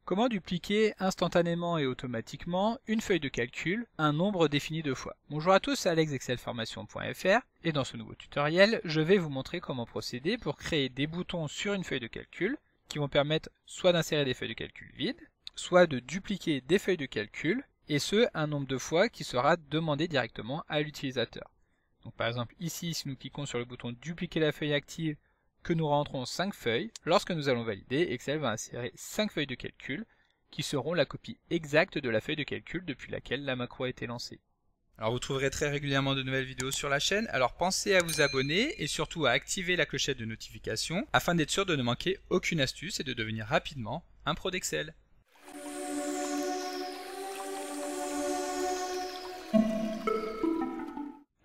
Comment dupliquer instantanément et automatiquement une feuille de calcul, un nombre défini deux fois. Bonjour à tous, c'est alexexcelformation.fr et dans ce nouveau tutoriel, je vais vous montrer comment procéder pour créer des boutons sur une feuille de calcul qui vont permettre soit d'insérer des feuilles de calcul vides, soit de dupliquer des feuilles de calcul, et ce, un nombre de fois qui sera demandé directement à l'utilisateur. Donc par exemple ici, si nous cliquons sur le bouton dupliquer la feuille active, que nous rentrons 5 feuilles, lorsque nous allons valider, Excel va insérer 5 feuilles de calcul qui seront la copie exacte de la feuille de calcul depuis laquelle la macro a été lancée. Alors vous trouverez très régulièrement de nouvelles vidéos sur la chaîne, alors pensez à vous abonner et surtout à activer la clochette de notification afin d'être sûr de ne manquer aucune astuce et de devenir rapidement un pro d'Excel.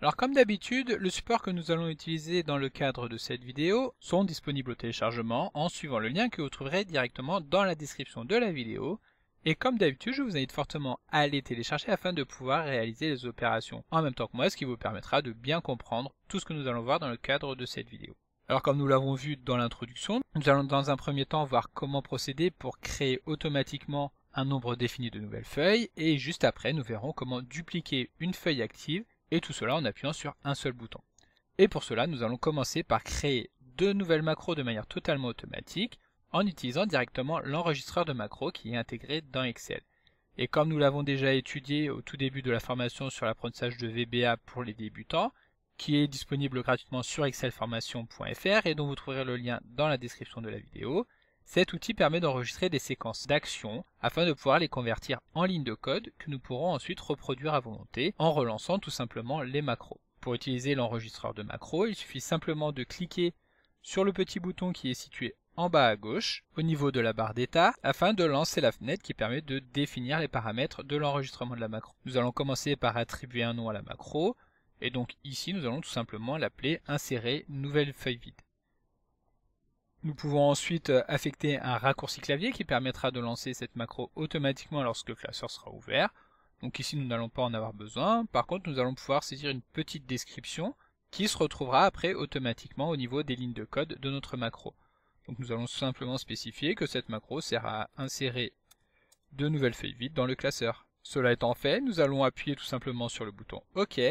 Alors comme d'habitude, le support que nous allons utiliser dans le cadre de cette vidéo sont disponibles au téléchargement en suivant le lien que vous trouverez directement dans la description de la vidéo. Et comme d'habitude, je vous invite fortement à aller télécharger afin de pouvoir réaliser les opérations en même temps que moi, ce qui vous permettra de bien comprendre tout ce que nous allons voir dans le cadre de cette vidéo. Alors comme nous l'avons vu dans l'introduction, nous allons dans un premier temps voir comment procéder pour créer automatiquement un nombre défini de nouvelles feuilles et juste après nous verrons comment dupliquer une feuille active et tout cela en appuyant sur un seul bouton. Et pour cela, nous allons commencer par créer deux nouvelles macros de manière totalement automatique en utilisant directement l'enregistreur de macros qui est intégré dans Excel. Et comme nous l'avons déjà étudié au tout début de la formation sur l'apprentissage de VBA pour les débutants, qui est disponible gratuitement sur excelformation.fr et dont vous trouverez le lien dans la description de la vidéo, cet outil permet d'enregistrer des séquences d'actions afin de pouvoir les convertir en lignes de code que nous pourrons ensuite reproduire à volonté en relançant tout simplement les macros. Pour utiliser l'enregistreur de macros, il suffit simplement de cliquer sur le petit bouton qui est situé en bas à gauche au niveau de la barre d'état afin de lancer la fenêtre qui permet de définir les paramètres de l'enregistrement de la macro. Nous allons commencer par attribuer un nom à la macro et donc ici nous allons tout simplement l'appeler insérer nouvelle feuille vide. Nous pouvons ensuite affecter un raccourci clavier qui permettra de lancer cette macro automatiquement lorsque le classeur sera ouvert. Donc ici nous n'allons pas en avoir besoin, par contre nous allons pouvoir saisir une petite description qui se retrouvera après automatiquement au niveau des lignes de code de notre macro. Donc nous allons simplement spécifier que cette macro sert à insérer de nouvelles feuilles vides dans le classeur. Cela étant fait, nous allons appuyer tout simplement sur le bouton OK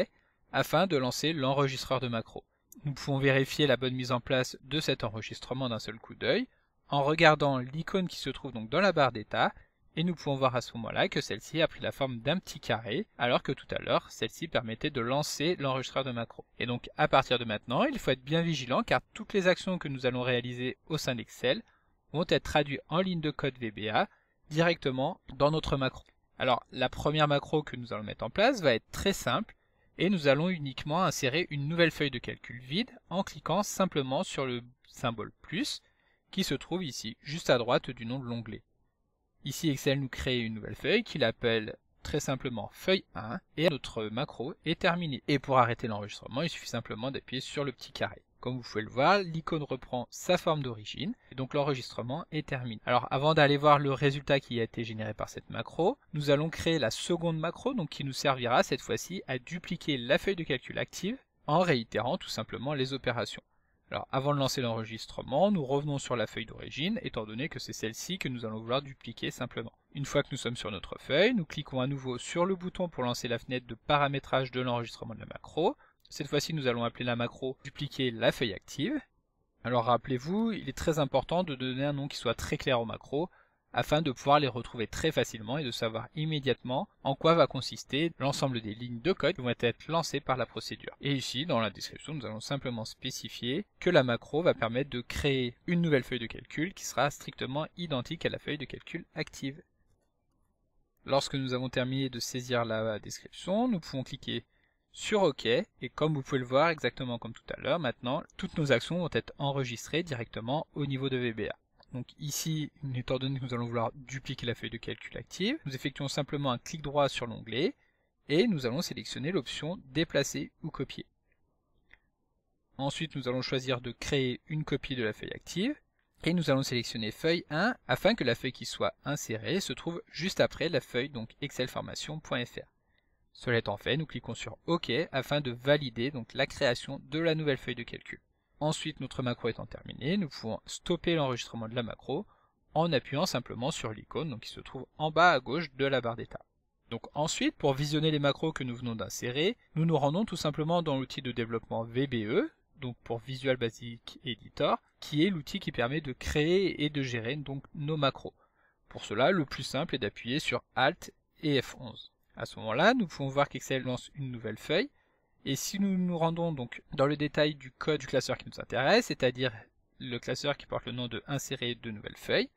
afin de lancer l'enregistreur de macro. Nous pouvons vérifier la bonne mise en place de cet enregistrement d'un seul coup d'œil en regardant l'icône qui se trouve donc dans la barre d'état et nous pouvons voir à ce moment-là que celle-ci a pris la forme d'un petit carré alors que tout à l'heure celle-ci permettait de lancer l'enregistreur de macro. Et donc à partir de maintenant il faut être bien vigilant car toutes les actions que nous allons réaliser au sein d'Excel vont être traduites en ligne de code VBA directement dans notre macro. Alors la première macro que nous allons mettre en place va être très simple et nous allons uniquement insérer une nouvelle feuille de calcul vide en cliquant simplement sur le symbole plus qui se trouve ici, juste à droite du nom de l'onglet. Ici Excel nous crée une nouvelle feuille qu'il appelle très simplement feuille 1 et notre macro est terminée. Et pour arrêter l'enregistrement, il suffit simplement d'appuyer sur le petit carré. Comme vous pouvez le voir, l'icône reprend sa forme d'origine et donc l'enregistrement est terminé. Alors avant d'aller voir le résultat qui a été généré par cette macro, nous allons créer la seconde macro donc qui nous servira cette fois-ci à dupliquer la feuille de calcul active en réitérant tout simplement les opérations. Alors avant de lancer l'enregistrement, nous revenons sur la feuille d'origine étant donné que c'est celle-ci que nous allons vouloir dupliquer simplement. Une fois que nous sommes sur notre feuille, nous cliquons à nouveau sur le bouton pour lancer la fenêtre de paramétrage de l'enregistrement de la macro. Cette fois-ci, nous allons appeler la macro dupliquer la feuille active. Alors rappelez-vous, il est très important de donner un nom qui soit très clair aux macros afin de pouvoir les retrouver très facilement et de savoir immédiatement en quoi va consister l'ensemble des lignes de code qui vont être lancées par la procédure. Et ici, dans la description, nous allons simplement spécifier que la macro va permettre de créer une nouvelle feuille de calcul qui sera strictement identique à la feuille de calcul active. Lorsque nous avons terminé de saisir la description, nous pouvons cliquer sur OK, et comme vous pouvez le voir exactement comme tout à l'heure, maintenant toutes nos actions vont être enregistrées directement au niveau de VBA. Donc ici, étant donné que nous allons vouloir dupliquer la feuille de calcul active, nous effectuons simplement un clic droit sur l'onglet et nous allons sélectionner l'option déplacer ou copier. Ensuite, nous allons choisir de créer une copie de la feuille active et nous allons sélectionner feuille 1 afin que la feuille qui soit insérée se trouve juste après la feuille donc excelformation.fr. Cela étant fait, nous cliquons sur OK afin de valider donc la création de la nouvelle feuille de calcul. Ensuite, notre macro étant terminée, nous pouvons stopper l'enregistrement de la macro en appuyant simplement sur l'icône donc qui se trouve en bas à gauche de la barre d'état. Donc ensuite, pour visionner les macros que nous venons d'insérer, nous nous rendons tout simplement dans l'outil de développement VBE, donc pour Visual Basic Editor, qui est l'outil qui permet de créer et de gérer donc nos macros. Pour cela, le plus simple est d'appuyer sur Alt et F11. À ce moment-là, nous pouvons voir qu'Excel lance une nouvelle feuille, et si nous nous rendons donc dans le détail du code du classeur qui nous intéresse, c'est-à-dire le classeur qui porte le nom de insérer de nouvelles feuilles,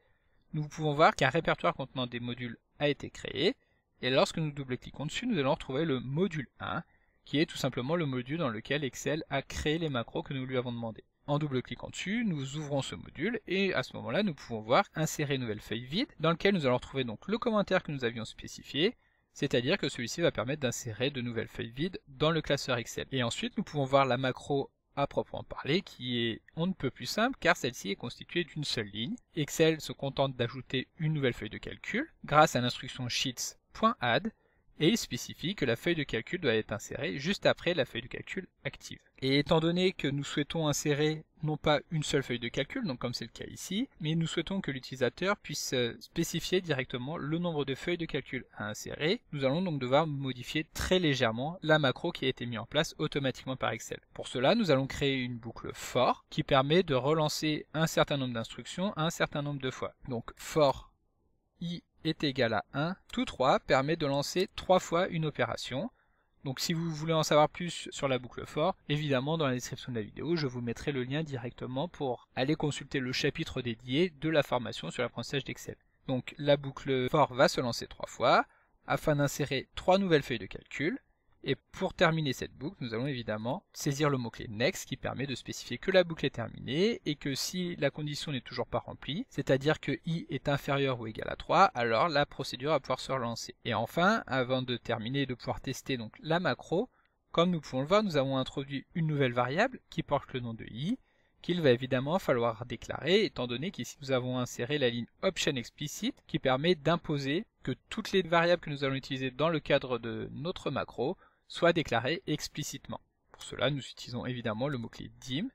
nous pouvons voir qu'un répertoire contenant des modules a été créé, et lorsque nous double-cliquons dessus, nous allons retrouver le module 1, qui est tout simplement le module dans lequel Excel a créé les macros que nous lui avons demandé. En double-cliquant dessus, nous ouvrons ce module, et à ce moment-là, nous pouvons voir insérer nouvelle feuille vide, dans lequel nous allons retrouver donc le commentaire que nous avions spécifié, c'est-à-dire que celui-ci va permettre d'insérer de nouvelles feuilles vides dans le classeur Excel. Et ensuite, nous pouvons voir la macro à proprement parler, qui est on ne peut plus simple, car celle-ci est constituée d'une seule ligne. Excel se contente d'ajouter une nouvelle feuille de calcul, grâce à l'instruction sheets.add, et il spécifie que la feuille de calcul doit être insérée juste après la feuille de calcul active. Et étant donné que nous souhaitons insérer non pas une seule feuille de calcul, donc comme c'est le cas ici, mais nous souhaitons que l'utilisateur puisse spécifier directement le nombre de feuilles de calcul à insérer, nous allons donc devoir modifier très légèrement la macro qui a été mise en place automatiquement par Excel. Pour cela, nous allons créer une boucle for qui permet de relancer un certain nombre d'instructions un certain nombre de fois. Donc for i est égal à 1, tout 3 permet de lancer 3 fois une opération. Donc si vous voulez en savoir plus sur la boucle for, évidemment dans la description de la vidéo, je vous mettrai le lien directement pour aller consulter le chapitre dédié de la formation sur l'apprentissage d'Excel. Donc la boucle for va se lancer 3 fois, afin d'insérer 3 nouvelles feuilles de calcul. Et pour terminer cette boucle, nous allons évidemment saisir le mot-clé next qui permet de spécifier que la boucle est terminée et que si la condition n'est toujours pas remplie, c'est-à-dire que i est inférieur ou égal à 3, alors la procédure va pouvoir se relancer. Et enfin, avant de terminer et de pouvoir tester donc la macro, comme nous pouvons le voir, nous avons introduit une nouvelle variable qui porte le nom de i, qu'il va évidemment falloir déclarer, étant donné qu'ici nous avons inséré la ligne option explicit qui permet d'imposer que toutes les variables que nous allons utiliser dans le cadre de notre macro soit déclaré explicitement. Pour cela, nous utilisons évidemment le mot-clé dim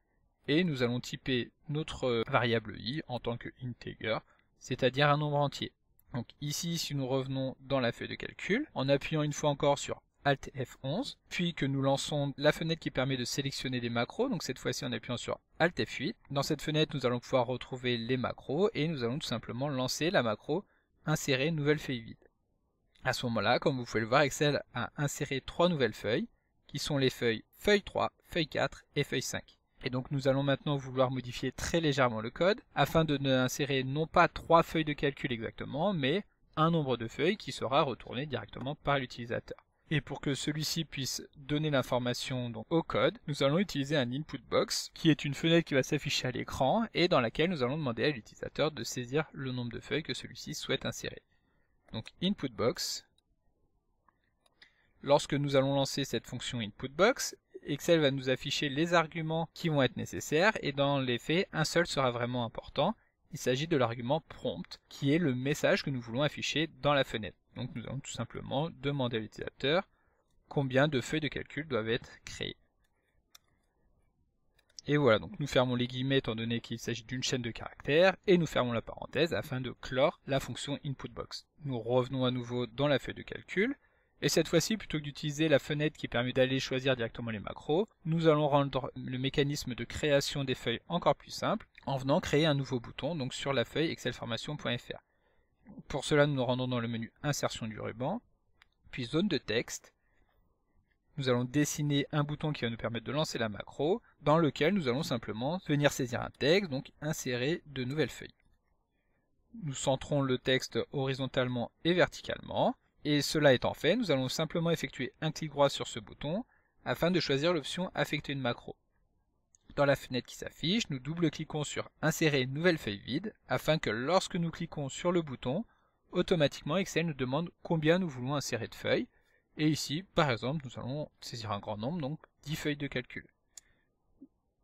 et nous allons typer notre variable i en tant que integer, c'est-à-dire un nombre entier. Donc ici, si nous revenons dans la feuille de calcul, en appuyant une fois encore sur Alt F11, puis que nous lançons la fenêtre qui permet de sélectionner des macros, donc cette fois-ci en appuyant sur Alt F8, dans cette fenêtre nous allons pouvoir retrouver les macros et nous allons tout simplement lancer la macro insérer nouvelle feuille vide. À ce moment-là, comme vous pouvez le voir, Excel a inséré 3 nouvelles feuilles, qui sont les feuilles feuille 3, feuille 4 et feuille 5. Et donc nous allons maintenant vouloir modifier très légèrement le code, afin de insérer non pas 3 feuilles de calcul exactement, mais un nombre de feuilles qui sera retourné directement par l'utilisateur. Et pour que celui-ci puisse donner l'information au code, nous allons utiliser un input box, qui est une fenêtre qui va s'afficher à l'écran, et dans laquelle nous allons demander à l'utilisateur de saisir le nombre de feuilles que celui-ci souhaite insérer. Donc input box. Lorsque nous allons lancer cette fonction input box, Excel va nous afficher les arguments qui vont être nécessaires et dans les faits, un seul sera vraiment important. Il s'agit de l'argument prompt qui est le message que nous voulons afficher dans la fenêtre. Donc nous allons tout simplement demander à l'utilisateur combien de feuilles de calcul doivent être créées. Et voilà, donc nous fermons les guillemets étant donné qu'il s'agit d'une chaîne de caractères et nous fermons la parenthèse afin de clore la fonction inputBox. Nous revenons à nouveau dans la feuille de calcul et cette fois-ci, plutôt que d'utiliser la fenêtre qui permet d'aller choisir directement les macros, nous allons rendre le mécanisme de création des feuilles encore plus simple en venant créer un nouveau bouton donc sur la feuille excelformation.fr. Pour cela, nous nous rendons dans le menu insertion du ruban, puis zone de texte. Nous allons dessiner un bouton qui va nous permettre de lancer la macro, dans lequel nous allons simplement venir saisir un texte, donc insérer de nouvelles feuilles. Nous centrons le texte horizontalement et verticalement, et cela étant fait, nous allons simplement effectuer un clic droit sur ce bouton, afin de choisir l'option affecter une macro. Dans la fenêtre qui s'affiche, nous double-cliquons sur insérer une nouvelle feuille vide, afin que lorsque nous cliquons sur le bouton, automatiquement Excel nous demande combien nous voulons insérer de feuilles, et ici, par exemple, nous allons saisir un grand nombre, donc 10 feuilles de calcul.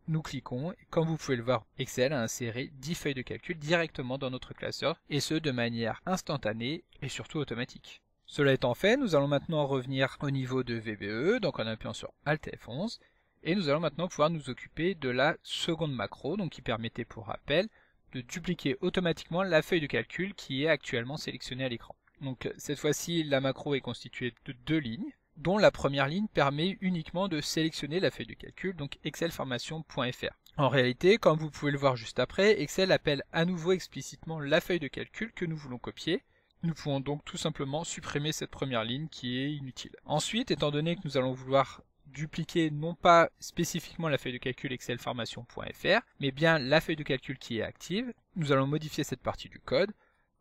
Nous cliquons, et comme vous pouvez le voir, Excel a inséré 10 feuilles de calcul directement dans notre classeur, et ce de manière instantanée et surtout automatique. Cela étant fait, nous allons maintenant revenir au niveau de VBE, donc en appuyant sur Alt F11, et nous allons maintenant pouvoir nous occuper de la seconde macro, donc qui permettait pour rappel de dupliquer automatiquement la feuille de calcul qui est actuellement sélectionnée à l'écran. Donc cette fois-ci, la macro est constituée de 2 lignes, dont la première ligne permet uniquement de sélectionner la feuille de calcul, donc excelformation.fr. En réalité, comme vous pouvez le voir juste après, Excel appelle à nouveau explicitement la feuille de calcul que nous voulons copier. Nous pouvons donc tout simplement supprimer cette première ligne qui est inutile. Ensuite, étant donné que nous allons vouloir dupliquer non pas spécifiquement la feuille de calcul excelformation.fr, mais bien la feuille de calcul qui est active, nous allons modifier cette partie du code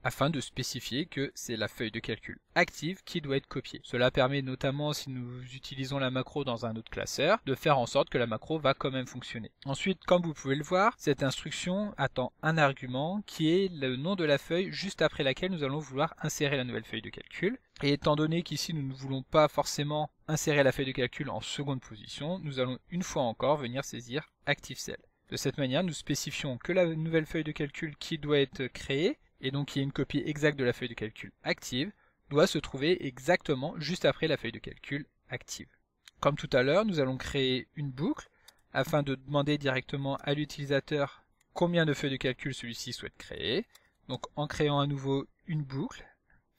afin de spécifier que c'est la feuille de calcul active qui doit être copiée. Cela permet notamment, si nous utilisons la macro dans un autre classeur, de faire en sorte que la macro va quand même fonctionner. Ensuite, comme vous pouvez le voir, cette instruction attend un argument qui est le nom de la feuille juste après laquelle nous allons vouloir insérer la nouvelle feuille de calcul. Et étant donné qu'ici nous ne voulons pas forcément insérer la feuille de calcul en seconde position, nous allons une fois encore venir saisir ActiveCell. De cette manière, nous spécifions que la nouvelle feuille de calcul qui doit être créée, et donc qui est une copie exacte de la feuille de calcul active, doit se trouver exactement juste après la feuille de calcul active. Comme tout à l'heure, nous allons créer une boucle afin de demander directement à l'utilisateur combien de feuilles de calcul celui-ci souhaite créer. Donc en créant à nouveau une boucle,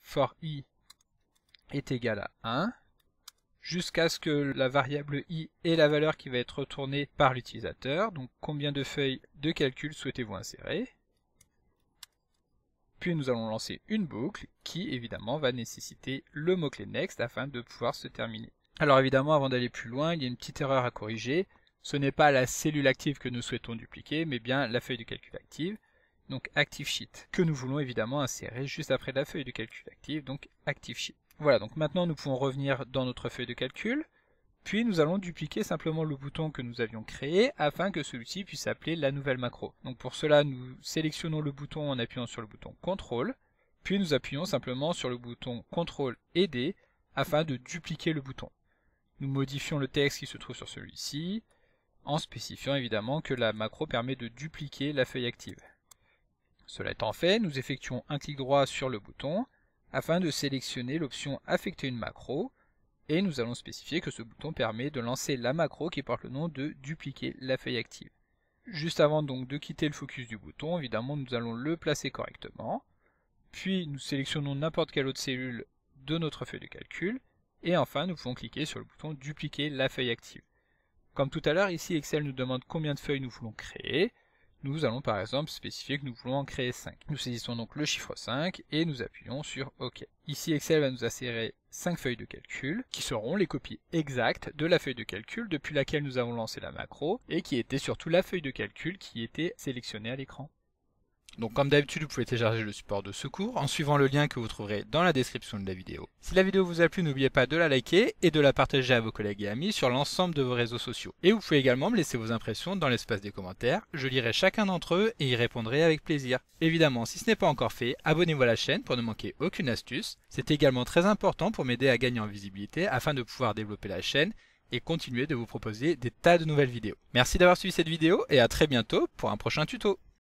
for i est égal à 1, jusqu'à ce que la variable i ait la valeur qui va être retournée par l'utilisateur. Donc combien de feuilles de calcul souhaitez-vous insérer? Puis nous allons lancer une boucle qui évidemment va nécessiter le mot-clé next afin de pouvoir se terminer. Alors évidemment, avant d'aller plus loin, il y a une petite erreur à corriger. Ce n'est pas la cellule active que nous souhaitons dupliquer, mais bien la feuille de calcul active, donc ActiveSheet, que nous voulons évidemment insérer juste après la feuille de calcul active, donc ActiveSheet. Voilà, donc maintenant nous pouvons revenir dans notre feuille de calcul, puis nous allons dupliquer simplement le bouton que nous avions créé afin que celui-ci puisse appeler la nouvelle macro. Donc pour cela, nous sélectionnons le bouton en appuyant sur le bouton CTRL, puis nous appuyons simplement sur le bouton CTRL et D afin de dupliquer le bouton. Nous modifions le texte qui se trouve sur celui-ci, en spécifiant évidemment que la macro permet de dupliquer la feuille active. Cela étant fait, nous effectuons un clic droit sur le bouton afin de sélectionner l'option Affecter une macro, et nous allons spécifier que ce bouton permet de lancer la macro qui porte le nom de dupliquer la feuille active. Juste avant donc de quitter le focus du bouton, évidemment nous allons le placer correctement, puis nous sélectionnons n'importe quelle autre cellule de notre feuille de calcul, et enfin nous pouvons cliquer sur le bouton dupliquer la feuille active. Comme tout à l'heure, ici Excel nous demande combien de feuilles nous voulons créer. Nous allons par exemple spécifier que nous voulons en créer 5. Nous saisissons donc le chiffre 5 et nous appuyons sur OK. Ici Excel va nous insérer 5 feuilles de calcul qui seront les copies exactes de la feuille de calcul depuis laquelle nous avons lancé la macro et qui était surtout la feuille de calcul qui était sélectionnée à l'écran. Donc comme d'habitude, vous pouvez télécharger le support de secours en suivant le lien que vous trouverez dans la description de la vidéo. Si la vidéo vous a plu, n'oubliez pas de la liker et de la partager à vos collègues et amis sur l'ensemble de vos réseaux sociaux. Et vous pouvez également me laisser vos impressions dans l'espace des commentaires, je lirai chacun d'entre eux et y répondrai avec plaisir. Évidemment, si ce n'est pas encore fait, abonnez-vous à la chaîne pour ne manquer aucune astuce. C'est également très important pour m'aider à gagner en visibilité afin de pouvoir développer la chaîne et continuer de vous proposer des tas de nouvelles vidéos. Merci d'avoir suivi cette vidéo et à très bientôt pour un prochain tuto.